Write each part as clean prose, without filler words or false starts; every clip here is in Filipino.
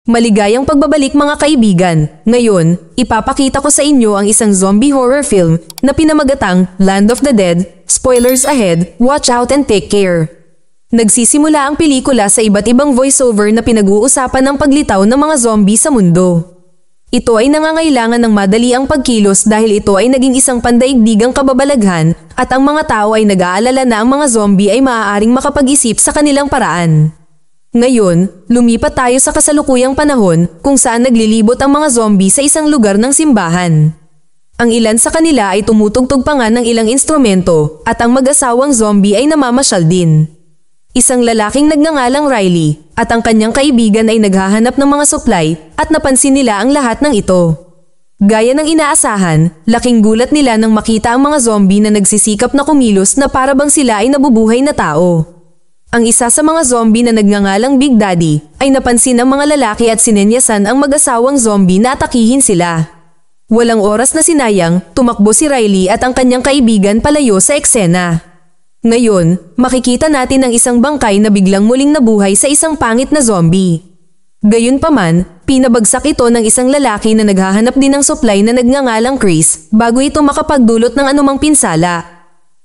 Maligayang pagbabalik mga kaibigan. Ngayon, ipapakita ko sa inyo ang isang zombie horror film na pinamagatang Land of the Dead. Spoilers ahead, watch out and take care. Nagsisimula ang pelikula sa iba't ibang voiceover na pinag-uusapan ng paglitaw ng mga zombie sa mundo. Ito ay nangangailangan ng madali ang pagkilos dahil ito ay naging isang pandaigdigang kababalaghan at ang mga tao ay nag-aalala na ang mga zombie ay maaaring makapag-isip sa kanilang paraan. Ngayon, lumipat tayo sa kasalukuyang panahon kung saan naglilibot ang mga zombie sa isang lugar ng simbahan. Ang ilan sa kanila ay tumutugtog pa nga ng ilang instrumento at ang mag-asawang zombie ay namamasyal din. Isang lalaking nagngangalang Riley at ang kanyang kaibigan ay naghahanap ng mga supply at napansin nila ang lahat ng ito. Gaya ng inaasahan, laking gulat nila nang makita ang mga zombie na nagsisikap na kumilos na para bang sila ay nabubuhay na tao. Ang isa sa mga zombie na nagngangalang Big Daddy ay napansin ng mga lalaki at sinenyasan ang mag-asawang zombie na atakihin sila. Walang oras na sinayang, tumakbo si Riley at ang kanyang kaibigan palayo sa eksena. Ngayon, makikita natin ang isang bangkay na biglang muling nabuhay sa isang pangit na zombie. Gayunpaman, pinabagsak ito ng isang lalaki na naghahanap din ng supply na nagngangalang Chris bago ito makapagdulot ng anumang pinsala.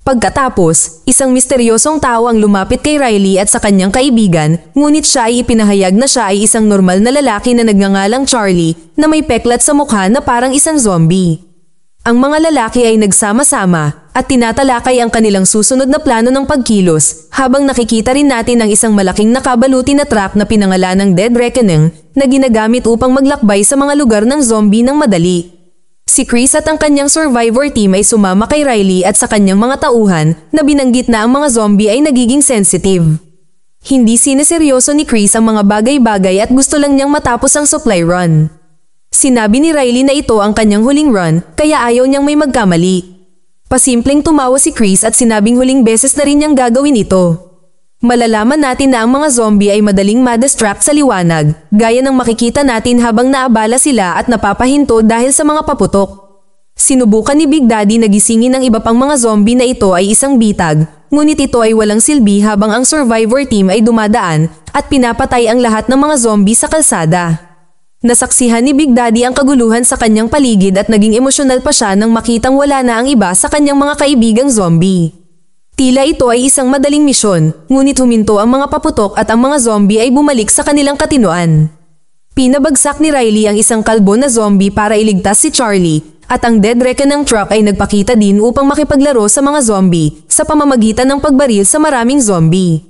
Pagkatapos, isang misteryosong tao ang lumapit kay Riley at sa kanyang kaibigan, ngunit siya ay ipinahayag na siya ay isang normal na lalaki na nagngangalang Charlie na may peklat sa mukha na parang isang zombie. Ang mga lalaki ay nagsama-sama at tinatalakay ang kanilang susunod na plano ng pagkilos habang nakikita rin natin ang isang malaking nakabaluti na truck na pinangalanang Dead Reckoning na ginagamit upang maglakbay sa mga lugar ng zombie ng madali. Si Chris at ang kanyang survivor team ay sumama kay Riley at sa kanyang mga tauhan na binanggit na ang mga zombie ay nagiging sensitive. Hindi sineseryoso ni Chris ang mga bagay-bagay at gusto lang niyang matapos ang supply run. Sinabi ni Riley na ito ang kanyang huling run kaya ayaw niyang may magkamali. Pasimpleng tumawa si Chris at sinabing huling beses na rin niyang gagawin ito. Malalaman natin na ang mga zombie ay madaling ma-distract sa liwanag, gaya ng makikita natin habang naabala sila at napapahinto dahil sa mga paputok. Sinubukan ni Big Daddy na gisingin ang iba pang mga zombie na ito ay isang bitag, ngunit ito ay walang silbi habang ang survivor team ay dumadaan at pinapatay ang lahat ng mga zombie sa kalsada. Nasaksihan ni Big Daddy ang kaguluhan sa kanyang paligid at naging emosyonal pa siya nang makitang wala na ang iba sa kanyang mga kaibigang zombie. Tila ito ay isang madaling misyon, ngunit huminto ang mga paputok at ang mga zombie ay bumalik sa kanilang katinoan. Pinabagsak ni Riley ang isang kalbo na zombie para iligtas si Charlie, at ang Dead Reckoning truck ay nagpakita din upang makipaglaro sa mga zombie sa pamamagitan ng pagbaril sa maraming zombie.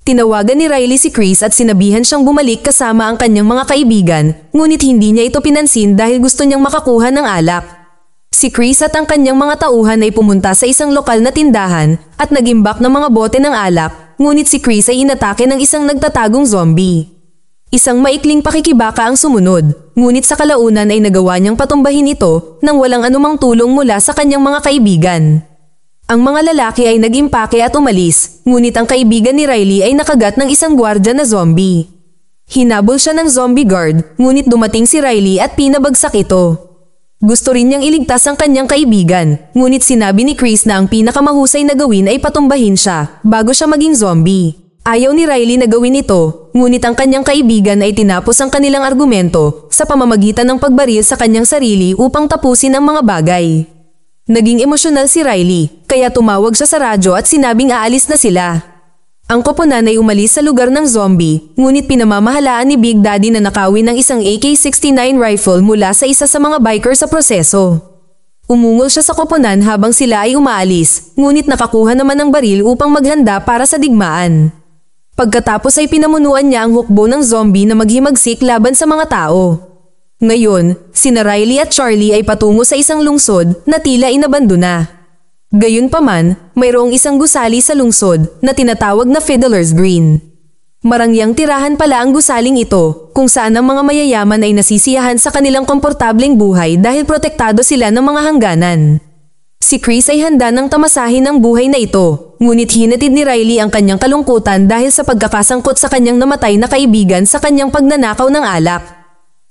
Tinawagan ni Riley si Chris at sinabihan siyang bumalik kasama ang kanyang mga kaibigan, ngunit hindi niya ito pinansin dahil gusto niyang makakuha ng alak. Si Chris at ang kanyang mga tauhan ay pumunta sa isang lokal na tindahan at nagimbak ng mga bote ng alak, ngunit si Chris ay inatake ng isang nagtatagong zombie. Isang maikling pakikibaka ang sumunod, ngunit sa kalaunan ay nagawa niyang patumbahin ito nang walang anumang tulong mula sa kanyang mga kaibigan. Ang mga lalaki ay nag-impake at umalis, ngunit ang kaibigan ni Riley ay nakagat ng isang gwardiya na zombie. Hinabol siya ng zombie guard, ngunit dumating si Riley at pinabagsak ito. Gusto rin niyang iligtas ang kanyang kaibigan, ngunit sinabi ni Chris na ang pinakamahusay na gawin ay patumbahin siya bago siya maging zombie. Ayaw ni Riley na gawin ito, ngunit ang kanyang kaibigan ay tinapos ang kanilang argumento sa pamamagitan ng pagbaril sa kanyang sarili upang tapusin ang mga bagay. Naging emosyonal si Riley, kaya tumawag siya sa radyo at sinabing aalis na sila. Ang koponan ay umalis sa lugar ng zombie, ngunit pinamamahalaan ni Big Daddy na nakawin ng isang AK-69 rifle mula sa isa sa mga biker sa proseso. Umungol siya sa koponan habang sila ay umaalis, ngunit nakakuha naman ng baril upang maghanda para sa digmaan. Pagkatapos ay pinamunuan niya ang hukbo ng zombie na maghimagsik laban sa mga tao. Ngayon, sina Riley at Charlie ay patungo sa isang lungsod na tila inabandona. Gayunpaman, mayroong isang gusali sa lungsod na tinatawag na Fiddler's Green. Marangyang tirahan pala ang gusaling ito, kung saan ang mga mayayaman ay nasisiyahan sa kanilang komportableng buhay dahil protektado sila ng mga hangganan. Si Chris ay handa ng tamasahin ang buhay na ito, ngunit hinatid ni Riley ang kanyang kalungkutan dahil sa pagkakasangkot sa kanyang namatay na kaibigan sa kanyang pagnanakaw ng alak.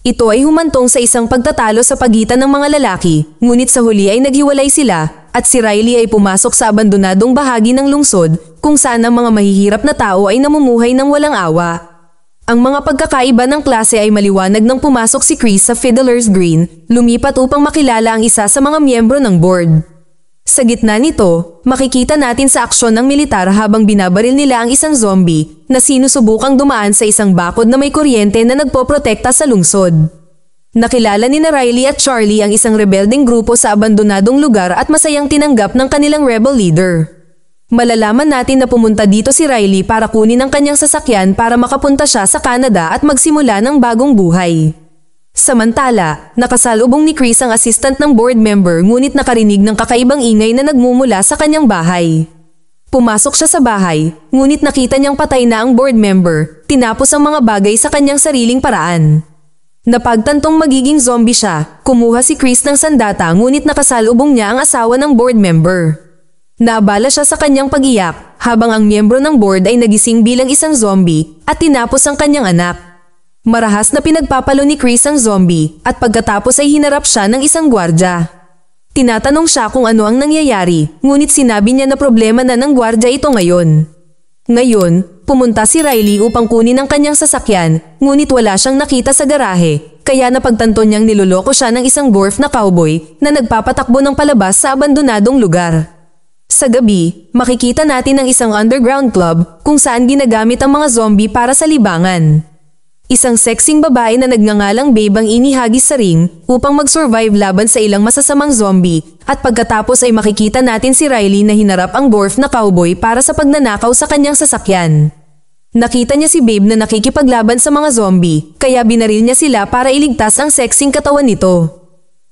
Ito ay humantong sa isang pagtatalo sa pagitan ng mga lalaki, ngunit sa huli ay naghiwalay sila at si Riley ay pumasok sa abandonadong bahagi ng lungsod kung saan ang mga mahihirap na tao ay namumuhay ng walang awa. Ang mga pagkakaiba ng klase ay maliwanag nang pumasok si Chris sa Fiddler's Green, lumipat upang makilala ang isa sa mga miyembro ng board. Sa gitna nito, makikita natin sa aksyon ng militar habang binabaril nila ang isang zombie na sinusubukang dumaan sa isang bakod na may kuryente na nagpoprotekta sa lungsod. Nakilala ni Riley at Charlie ang isang rebelding grupo sa abandonadong lugar at masayang tinanggap ng kanilang rebel leader. Malalaman natin na pumunta dito si Riley para kunin ang kanyang sasakyan para makapunta siya sa Canada at magsimula ng bagong buhay. Samantala, nakasalubong ni Chris ang assistant ng board member ngunit nakarinig ng kakaibang ingay na nagmumula sa kanyang bahay. Pumasok siya sa bahay, ngunit nakita niyang patay na ang board member, tinapos ang mga bagay sa kanyang sariling paraan. Napagtantong magiging zombie siya, kumuha si Chris ng sandata ngunit nakasalubong niya ang asawa ng board member. Naabala siya sa kanyang pag-iyak habang ang miyembro ng board ay nagising bilang isang zombie at tinapos ang kanyang anak. Marahas na pinagpapalo ni Chris ang zombie at pagkatapos ay hinarap siya ng isang gwardya. Tinatanong siya kung ano ang nangyayari, ngunit sinabi niya na problema na ng gwardya ito ngayon. Ngayon, pumunta si Riley upang kunin ang kanyang sasakyan, ngunit wala siyang nakita sa garahe, kaya napagtanto niyang niloloko siya ng isang dwarf na cowboy na nagpapatakbo ng palabas sa abandonadong lugar. Sa gabi, makikita natin ang isang underground club kung saan ginagamit ang mga zombie para sa libangan. Isang sexing babae na nagngangalang Babe ang inihagis sa ring upang mag-survive laban sa ilang masasamang zombie at pagkatapos ay makikita natin si Riley na hinarap ang dwarf na cowboy para sa pagnanakaw sa kanyang sasakyan. Nakita niya si Babe na nakikipaglaban sa mga zombie kaya binaril niya sila para iligtas ang sexing katawan nito.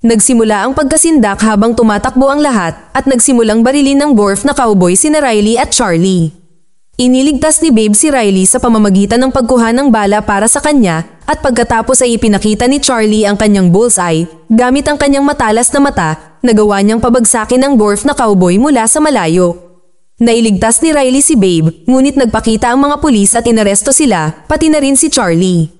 Nagsimula ang pagkasindak habang tumatakbo ang lahat at nagsimulang barilin ng dwarf na cowboy sina Riley at Charlie. Iniligtas ni Babe si Riley sa pamamagitan ng pagkuha ng bala para sa kanya at pagkatapos ay ipinakita ni Charlie ang kanyang bullseye gamit ang kanyang matalas na mata na gawa niyang pabagsakin ng dwarf na cowboy mula sa malayo. Nailigtas ni Riley si Babe ngunit nagpakita ang mga pulis at inaresto sila pati na rin si Charlie.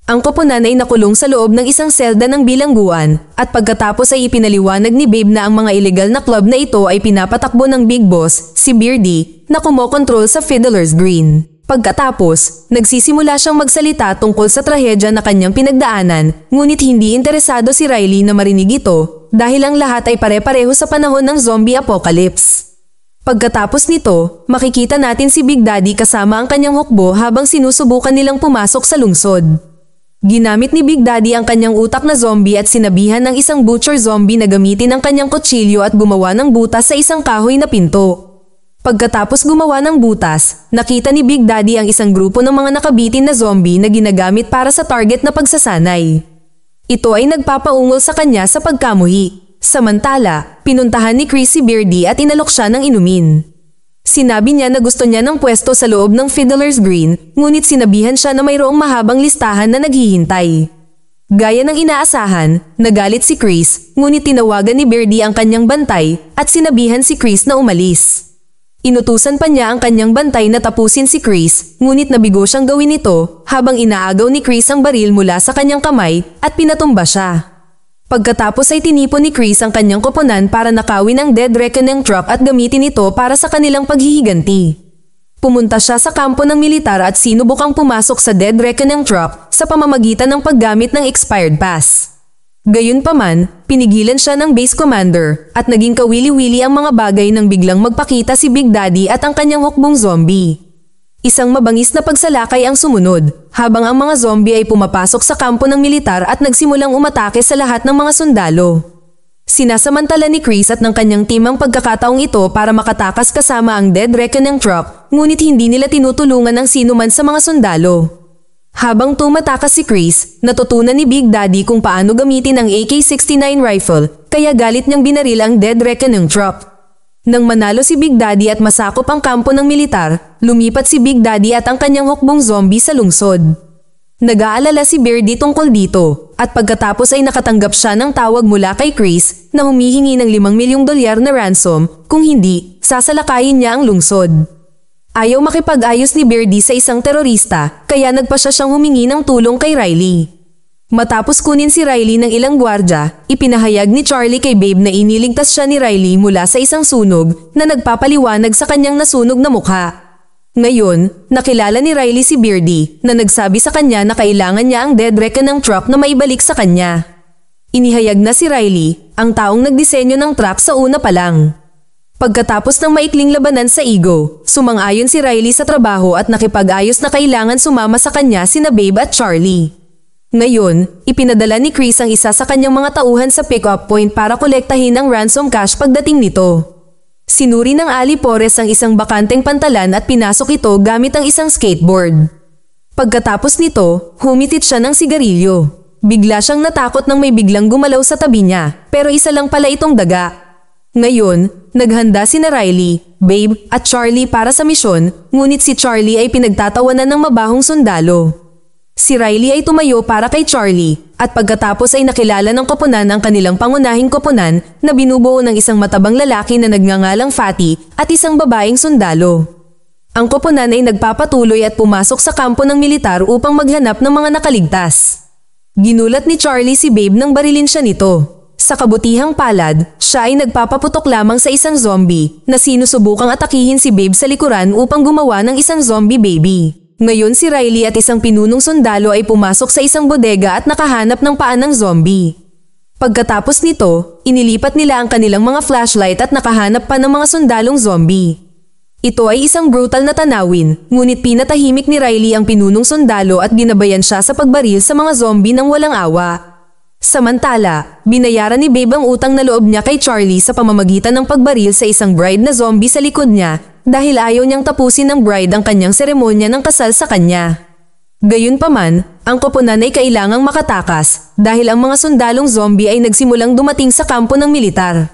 Ang koponan ay nakulong sa loob ng isang selda ng bilangguan at pagkatapos ay ipinaliwanag ni Babe na ang mga ilegal na club na ito ay pinapatakbo ng Big Boss, si Beardy, na kumokontrol sa Fiddler's Green. Pagkatapos, nagsisimula siyang magsalita tungkol sa trahedya na kanyang pinagdaanan, ngunit hindi interesado si Riley na marinig ito dahil ang lahat ay pare-pareho sa panahon ng zombie apocalypse. Pagkatapos nito, makikita natin si Big Daddy kasama ang kanyang hukbo habang sinusubukan nilang pumasok sa lungsod. Ginamit ni Big Daddy ang kanyang utak na zombie at sinabihan ng isang butcher zombie na gamitin ang kanyang kutsilyo at gumawa ng butas sa isang kahoy na pinto. Pagkatapos gumawa ng butas, nakita ni Big Daddy ang isang grupo ng mga nakabitin na zombie na ginagamit para sa target na pagsasanay. Ito ay nagpapaungol sa kanya sa pagkamuhi. Samantala, pinuntahan ni Chris si Beardy at inalok siya ng inumin. Sinabi niya na gusto niya ng pwesto sa loob ng Fiddler's Green, ngunit sinabihan siya na mayroong mahabang listahan na naghihintay. Gaya ng inaasahan, nagalit si Chris, ngunit tinawagan ni Beardy ang kanyang bantay at sinabihan si Chris na umalis. Inutusan pa niya ang kanyang bantay na tapusin si Chris, ngunit nabigo siyang gawin ito habang inaagaw ni Chris ang baril mula sa kanyang kamay at pinatumba siya. Pagkatapos ay tinipon ni Chris ang kanyang koponan para nakawin ang Dead Reckoning truck at gamitin ito para sa kanilang paghihiganti. Pumunta siya sa kampo ng militar at sinubukang pumasok sa Dead Reckoning truck sa pamamagitan ng paggamit ng expired pass. Gayunpaman, pinigilan siya ng base commander at naging kawili-wili ang mga bagay nang biglang magpakita si Big Daddy at ang kanyang hukbong zombie. Isang mabangis na pagsalakay ang sumunod, habang ang mga zombie ay pumapasok sa kampo ng militar at nagsimulang umatake sa lahat ng mga sundalo. Sinasamantala ni Chris at ng kanyang team ang pagkakataong ito para makatakas kasama ang Dead Reckoning truck, ngunit hindi nila tinutulungan ang sinuman sa mga sundalo. Habang tumatakas si Chris, natutunan ni Big Daddy kung paano gamitin ang AK-69 rifle, kaya galit niyang binaril ang Dead Reckoning truck. Nang manalo si Big Daddy at masakop ang kampo ng militar, lumipat si Big Daddy at ang kanyang hukbong zombie sa lungsod. Nag-aalala si Beardy tungkol dito, at pagkatapos ay nakatanggap siya ng tawag mula kay Chris na humihingi ng $5 milyong na ransom, kung hindi, sasalakayin niya ang lungsod. Ayaw makipag-ayos ni Beardy sa isang terorista, kaya nagpa siya siyang humingi ng tulong kay Riley. Matapos kunin si Riley ng ilang gwardya, ipinahayag ni Charlie kay Babe na iniligtas siya ni Riley mula sa isang sunog na nagpapaliwanag sa kanyang nasunog na mukha. Ngayon, nakilala ni Riley si Beardy na nagsabi sa kanya na kailangan niya ang dead reckoning truck na maibalik sa kanya. Inihayag na si Riley, ang taong nagdisenyo ng truck sa una pa lang. Pagkatapos ng maikling labanan sa Ego, sumang-ayon si Riley sa trabaho at nakipag-ayos na kailangan sumama sa kanya sina Babe at Charlie. Ngayon, ipinadala ni Chris ang isa sa kanyang mga tauhan sa pick-up point para kolektahin ang ransom cash pagdating nito. Sinuri ng Ali Porres ang isang bakanteng pantalan at pinasok ito gamit ang isang skateboard. Pagkatapos nito, humitit siya ng sigarilyo. Bigla siyang natakot nang may biglang gumalaw sa tabi niya, pero isa lang pala itong daga. Ngayon, naghanda sina Riley, Babe at Charlie para sa misyon, ngunit si Charlie ay pinagtatawanan ng mabahong sundalo. Si Riley ay tumayo para kay Charlie at pagkatapos ay nakilala ng koponan ang kanilang pangunahing koponan na binubuo ng isang matabang lalaki na nagngangalang Fatty at isang babaeng sundalo. Ang koponan ay nagpapatuloy at pumasok sa kampo ng militar upang maghanap ng mga nakaligtas. Ginulat ni Charlie si Babe nang barilin siya nito. Sa kabutihang palad, siya ay nagpapaputok lamang sa isang zombie na sinusubukang atakihin si Babe sa likuran upang gumawa ng isang zombie baby. Ngayon si Riley at isang pinunong sundalo ay pumasok sa isang bodega at nakahanap ng paa ng zombie. Pagkatapos nito, inilipat nila ang kanilang mga flashlight at nakahanap pa ng mga sundalong zombie. Ito ay isang brutal na tanawin, ngunit pinatahimik ni Riley ang pinunong sundalo at ginabayan siya sa pagbaril sa mga zombie ng walang awa. Samantala, binayaran ni Babe ang utang na loob niya kay Charlie sa pamamagitan ng pagbaril sa isang bride na zombie sa likod niya dahil ayaw niyang tapusin ng bride ang kanyang seremonya ng kasal sa kanya. Gayunpaman, ang koponan ay kailangang makatakas dahil ang mga sundalong zombie ay nagsimulang dumating sa kampo ng militar.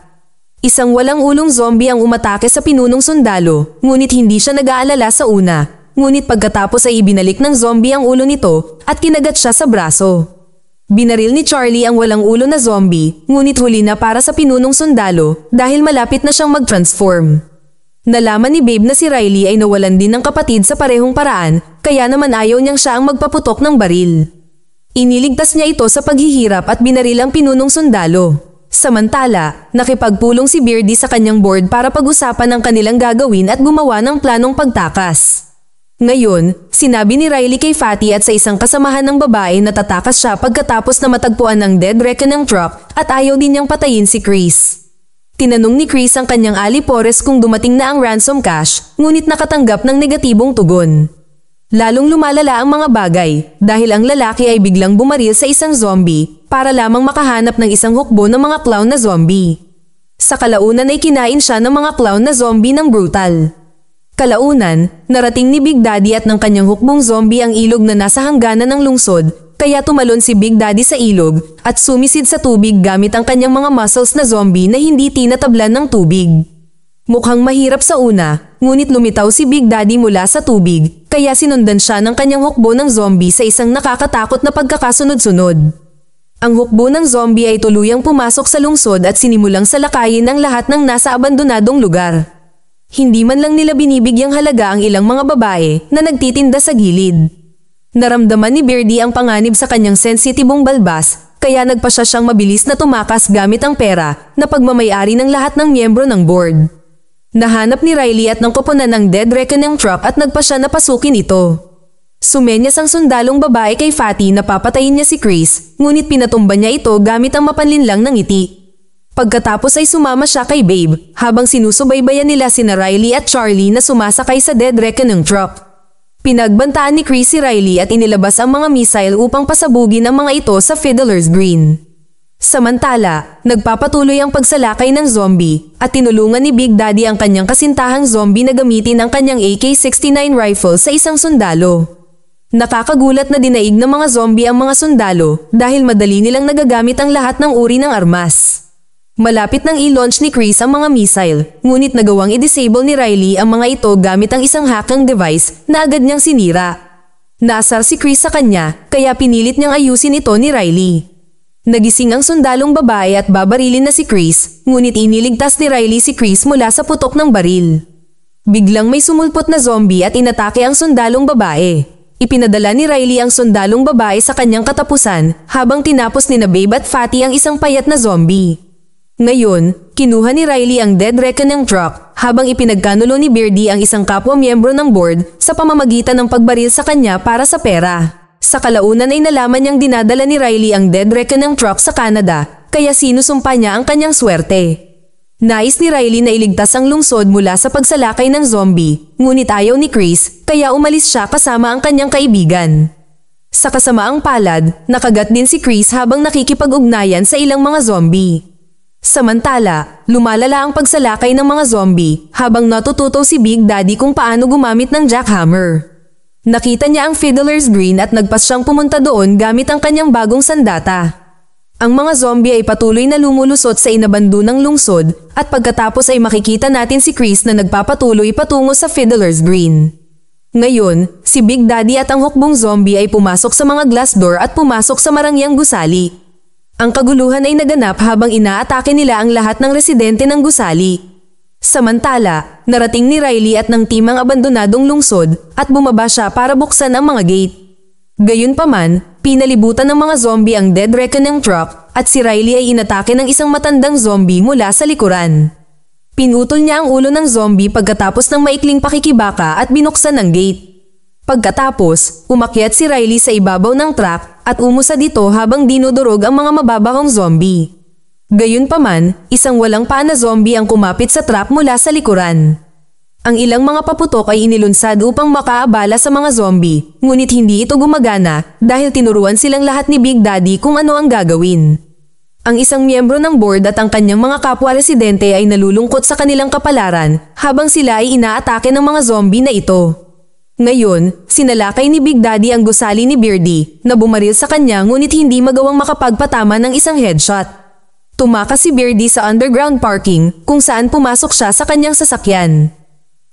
Isang walang ulong zombie ang umatake sa pinunong sundalo, ngunit hindi siya nag-aalala sa una. Ngunit pagkatapos ay ibinalik ng zombie ang ulo nito at kinagat siya sa braso. Binaril ni Charlie ang walang ulo na zombie, ngunit huli na para sa pinunong sundalo dahil malapit na siyang mag-transform. Nalaman ni Babe na si Riley ay nawalan din ng kapatid sa parehong paraan, kaya naman ayaw niyang siya ang magpaputok ng baril. Iniligtas niya ito sa paghihirap at binaril ang pinunong sundalo. Samantala, nakipagpulong si Beardy sa kanyang board para pag-usapan ang kanilang gagawin at gumawa ng planong pagtakas. Ngayon, sinabi ni Riley kay Fatty at sa isang kasamahan ng babae na tatakas siya pagkatapos na matagpuan ng dead reckoning truck at ayaw din niyang patayin si Chris. Tinanong ni Chris ang kanyang Ali Porres kung dumating na ang ransom cash, ngunit nakatanggap ng negatibong tugon. Lalong lumalala ang mga bagay dahil ang lalaki ay biglang bumaril sa isang zombie para lamang makahanap ng isang hukbo ng mga clown na zombie. Sa kalaunan ay kinain siya ng mga clown na zombie ng brutal. Kalaunan, narating ni Big Daddy at ng kanyang hukbong zombie ang ilog na nasa hangganan ng lungsod, kaya tumalon si Big Daddy sa ilog at sumisid sa tubig gamit ang kanyang mga muscles na zombie na hindi tinatablan ng tubig. Mukhang mahirap sa una, ngunit lumitaw si Big Daddy mula sa tubig, kaya sinundan siya ng kanyang hukbo ng zombie sa isang nakakatakot na pagkakasunod-sunod. Ang hukbo ng zombie ay tuluyang pumasok sa lungsod at sinimulang salakayin ang lahat ng nasa abandonadong lugar. Hindi man lang nila binibigyang halaga ang ilang mga babae na nagtitinda sa gilid. Naramdaman ni Beardy ang panganib sa kanyang sensitibong balbas, kaya nagpa siya siyang mabilis na tumakas gamit ang pera na pagmamayari ng lahat ng miyembro ng board. Nahanap ni Riley at ng koponan ng dead reckoning truck at nagpa siya na pasukin ito. Sumenyas ang sundalong babae kay Fatty na papatayin niya si Chris, ngunit pinatumba niya ito gamit ang mapanlinlang ng ngiti. Pagkatapos ay sumama siya kay Babe habang sinusubaybayan nila sina Riley at Charlie na sumasakay sa dead reckoning truck. Pinagbantaan ni Chris si Riley at inilabas ang mga missile upang pasabugin ang mga ito sa Fiddler's Green. Samantala, nagpapatuloy ang pagsalakay ng zombie at tinulungan ni Big Daddy ang kanyang kasintahang zombie na gamitin ang kanyang AK-69 rifle sa isang sundalo. Nakakagulat na dinaig ng mga zombie ang mga sundalo dahil madali nilang nagagamit ang lahat ng uri ng armas. Malapit nang i-launch ni Chris ang mga missile, ngunit nagawang i-disable ni Riley ang mga ito gamit ang isang hacking device na agad niyang sinira. Naasar si Chris sa kanya, kaya pinilit niyang ayusin ito ni Riley. Nagising ang sundalong babae at babarilin na si Chris, ngunit iniligtas ni Riley si Chris mula sa putok ng baril. Biglang may sumulpot na zombie at inatake ang sundalong babae. Ipinadala ni Riley ang sundalong babae sa kanyang katapusan habang tinapos ni Babe at Fatty ang isang payat na zombie. Ngayon, Kinuha ni Riley ang Dead Reckoning truck habang ipinagkanulo ni Beardy ang isang kapwa miyembro ng board sa pamamagitan ng pagbaril sa kanya para sa pera. Sa kalaunan ay nalaman niyang dinadala ni Riley ang Dead Reckoning truck sa Canada, kaya sinusumpa niya ang kanyang swerte. Nais ni Riley na iligtas ang lungsod mula sa pagsalakay ng zombie, ngunit ayaw ni Chris, kaya umalis siya kasama ang kanyang kaibigan. Sa kasamaang palad, nakagat din si Chris habang nakikipag-ugnayan sa ilang mga zombie. Samantala, lumalala ang pagsalakay ng mga zombie habang natututo si Big Daddy kung paano gumamit ng jackhammer. Nakita niya ang Fiddler's Green at nagpas siyang pumunta doon gamit ang kanyang bagong sandata. Ang mga zombie ay patuloy na lumulusot sa inabando ng lungsod at pagkatapos ay makikita natin si Chris na nagpapatuloy patungo sa Fiddler's Green. Ngayon, si Big Daddy at ang hukbong zombie ay pumasok sa mga glass door at pumasok sa marangyang gusali. Ang kaguluhan ay naganap habang inaatake nila ang lahat ng residente ng gusali. Samantala, narating ni Riley at ng team ang abandonadong lungsod at bumaba siya para buksan ang mga gate. Gayunpaman, pinalibutan ng mga zombie ang Dead Reckoning truck at si Riley ay inatake ng isang matandang zombie mula sa likuran. Pinutol niya ang ulo ng zombie pagkatapos ng maikling pakikibaka at binuksan ang gate. Pagkatapos, umakyat si Riley sa ibabaw ng truck at umusa dito habang dinudurog ang mga mababahong zombie. Gayunpaman, isang walang paa na zombie ang kumapit sa truck mula sa likuran. Ang ilang mga paputok ay inilunsad upang makaabala sa mga zombie, ngunit hindi ito gumagana dahil tinuruan silang lahat ni Big Daddy kung ano ang gagawin. Ang isang miyembro ng board at ang kanyang mga kapwa-residente ay nalulungkot sa kanilang kapalaran habang sila ay inaatake ng mga zombie na ito. Ngayon, sinalakay ni Big Daddy ang gusali ni Beardy na bumaril sa kanya ngunit hindi magawang makapagpatama ng isang headshot. Tumakas si Beardy sa underground parking kung saan pumasok siya sa kanyang sasakyan.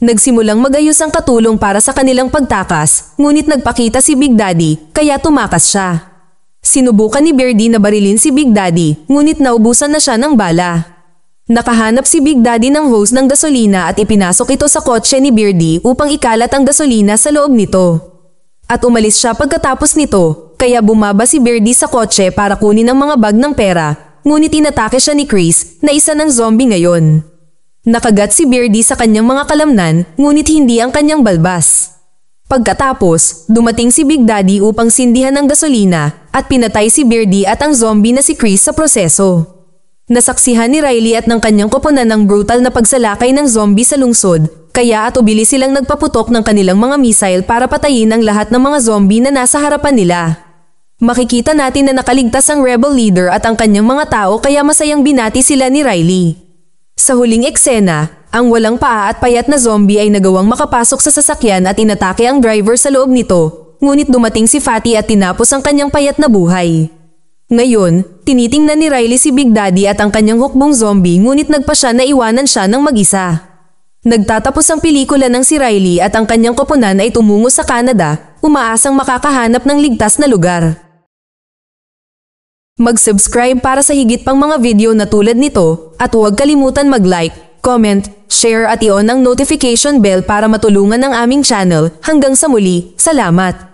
Nagsimulang magayos ang katulong para sa kanilang pagtakas, ngunit nagpakita si Big Daddy kaya tumakas siya. Sinubukan ni Beardy na barilin si Big Daddy ngunit naubusan na siya ng bala. Nakahanap si Big Daddy ng hose ng gasolina at ipinasok ito sa kotse ni Beardy upang ikalat ang gasolina sa loob nito. At umalis siya pagkatapos nito, kaya bumaba si Beardy sa kotse para kunin ang mga bag ng pera, ngunit inatake siya ni Chris na isa ng zombie ngayon. Nakagat si Beardy sa kanyang mga kalamnan, ngunit hindi ang kanyang balbas. Pagkatapos, dumating si Big Daddy upang sindihan ng gasolina at pinatay si Beardy at ang zombie na si Chris sa proseso. Nasaksihan ni Riley at ng kanyang koponan ng brutal na pagsalakay ng zombie sa lungsod, kaya atubili silang nagpaputok ng kanilang mga missile para patayin ang lahat ng mga zombie na nasa harapan nila. Makikita natin na nakaligtas ang rebel leader at ang kanyang mga tao kaya masayang binati sila ni Riley. Sa huling eksena, ang walang paa at payat na zombie ay nagawang makapasok sa sasakyan at inatake ang driver sa loob nito, ngunit dumating si Fatty at tinapos ang kanyang payat na buhay. Ngayon, tinitingnan ni Riley si Big Daddy at ang kanyang hukbong zombie ngunit nagpa siya na iwanan siya ng mag-isa. Nagtatapos ang pelikula ng si Riley at ang kanyang koponan ay tumungo sa Canada, umaasang makakahanap ng ligtas na lugar. Mag-subscribe para sa higit pang mga video na tulad nito at huwag kalimutan mag-like, comment, share at i-on ang notification bell para matulungan ang aming channel. Hanggang sa muli, salamat!